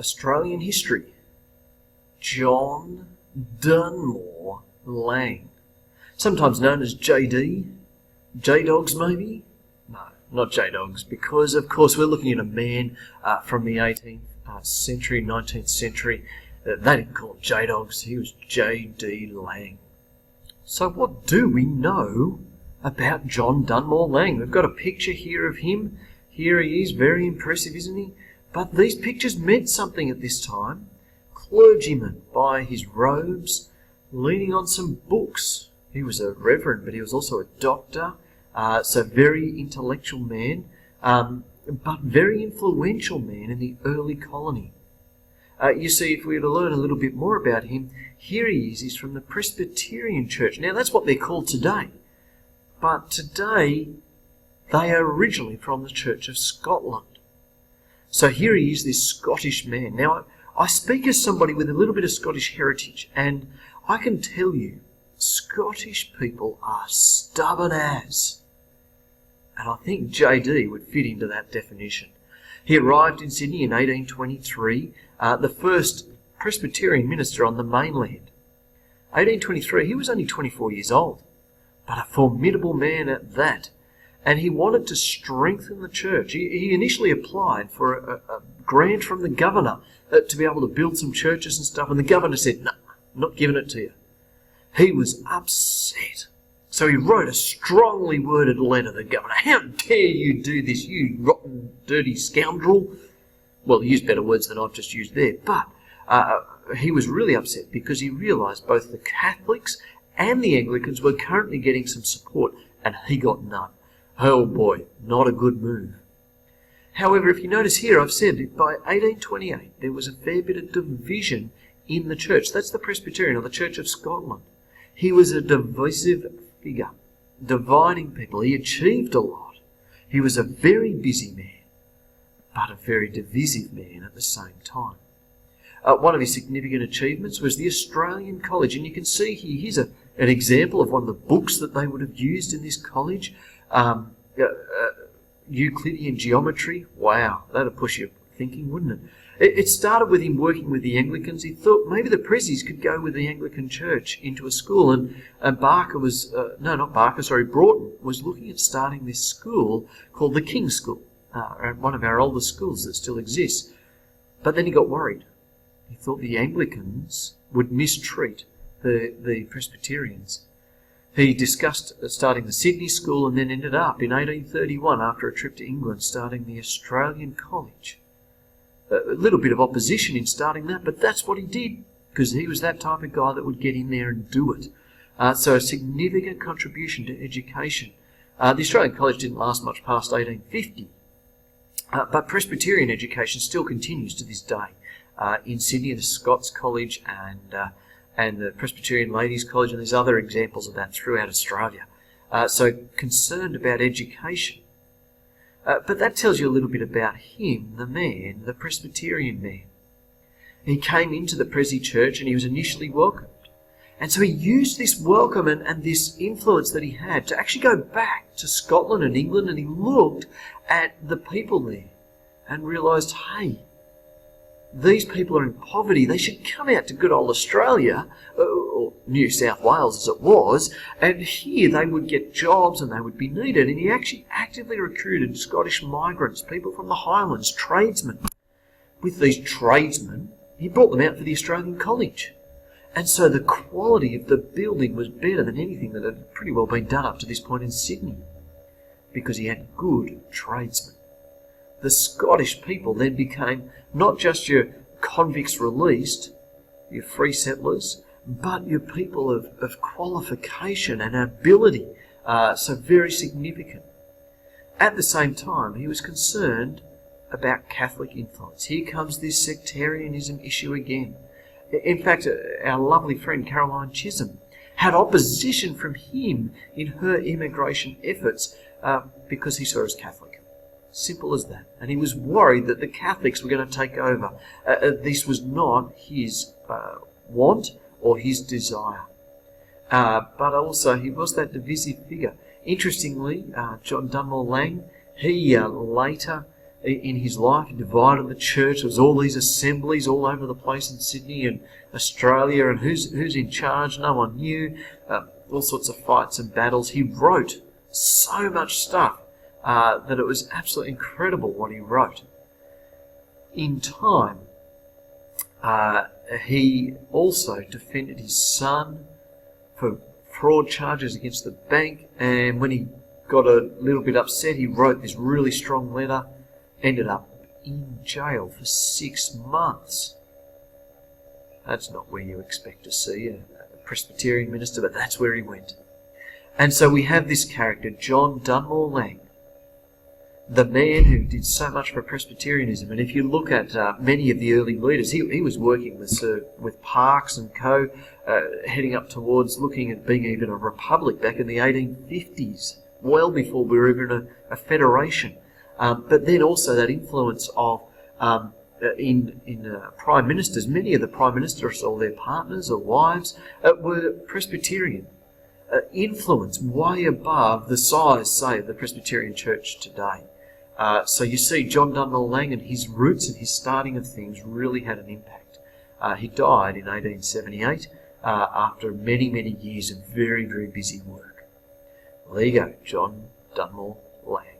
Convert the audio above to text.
Australian history. John Dunmore Lang. Sometimes known as JD. J-Dogs maybe? No, not J-Dogs, because of course we're looking at a man from the 18th century, 19th century. They didn't call him J-Dogs, he was J.D. Lang. So what do we know about John Dunmore Lang? We've got a picture here of him. Here he is, very impressive, isn't he? But these pictures meant something at this time. Clergyman by his robes, leaning on some books. He was a reverend, but he was also a doctor, so very intellectual man, but very influential man in the early colony. You see, if we were to learn a little bit more about him, here he is. He's from the Presbyterian Church. Now, that's what they're called today. But today, they are originally from the Church of Scotland. So here he is, this Scottish man. Now, I speak as somebody with a little bit of Scottish heritage, and I can tell you, Scottish people are stubborn as. And I think JD would fit into that definition. He arrived in Sydney in 1823, the first Presbyterian minister on the mainland. 1823, he was only 24 years old, but a formidable man at that. And he wanted to strengthen the church. He initially applied for a grant from the governor to be able to build some churches and stuff, and the governor said, "No, I'm not giving it to you." He was upset. So he wrote a strongly worded letter to the governor. "How dare you do this, you rotten, dirty scoundrel?" Well, he used better words than I've just used there, but he was really upset because he realised both the Catholics and the Anglicans were currently getting some support, and he got none. Oh boy, not a good move. However, if you notice here, I've said that by 1828 there was a fair bit of division in the church. That's the Presbyterian, or the Church of Scotland. He was a divisive figure, dividing people. He achieved a lot. He was a very busy man, but a very divisive man at the same time. One of his significant achievements was the Australian College, and you can see here, here's an example of one of the books that they would have used in this college. Euclidean geometry. Wow, that'd push you thinking, wouldn't it? It started with him working with the Anglicans. He thought maybe the Prezzies could go with the Anglican Church into a school, and Broughton was looking at starting this school called the King's School, one of our oldest schools that still exists. But then he got worried. He thought the Anglicans would mistreat the Presbyterians. He discussed starting the Sydney School, and then ended up in 1831, after a trip to England, starting the Australian College. A little bit of opposition in starting that, but that's what he did, because he was that type of guy that would get in there and do it. So a significant contribution to education. The Australian College didn't last much past 1850, but Presbyterian education still continues to this day. In Sydney, the Scots College and the Presbyterian Ladies College, and there's other examples of that throughout Australia. So concerned about education. But that tells you a little bit about him, the man, the Presbyterian man. He came into the Prezi Church and he was initially welcomed. And so he used this welcome and this influence that he had to actually go back to Scotland and England, and he looked at the people there and realised, hey, these people are in poverty. They should come out to good old Australia, or New South Wales as it was, and here they would get jobs and they would be needed. And he actually actively recruited Scottish migrants, people from the Highlands, tradesmen. With these tradesmen, he brought them out for the Australian College. And so the quality of the building was better than anything that had pretty well been done up to this point in Sydney, because he had good tradesmen. The Scottish people then became not just your convicts released, your free settlers, but your people of qualification and ability, so very significant. At the same time, he was concerned about Catholic influence. Here comes this sectarianism issue again. In fact, our lovely friend Caroline Chisholm had opposition from him in her immigration efforts because he saw her as Catholic. Simple as that. And he was worried that the Catholics were going to take over. This was not his want or his desire. But also he was that divisive figure. Interestingly, John Dunmore Lang, he later in his life. He divided the church. There was all these assemblies all over the place in Sydney and Australia, and who's in charge? No one knew. All sorts of fights and battles. He wrote so much stuff that it was absolutely incredible what he wrote. In time, he also defended his son for fraud charges against the bank, and when he got a little bit upset, he wrote this really strong letter, ended up in jail for 6 months. That's not where you expect to see a Presbyterian minister, but that's where he went. And so we have this character, John Dunmore Lang, the man who did so much for Presbyterianism. And if you look at many of the early leaders, he was working with Parkes and co, heading up towards looking at being even a republic back in the 1850s, well before we were even a federation. But then also that influence of in prime ministers. Many of the prime ministers or their partners or wives were Presbyterian. Influence way above the size, say, of the Presbyterian Church today. So you see John Dunmore Lang and his roots and his starting of things really had an impact. He died in 1878 after many, many years of very, very busy work. Well, there you go, John Dunmore Lang.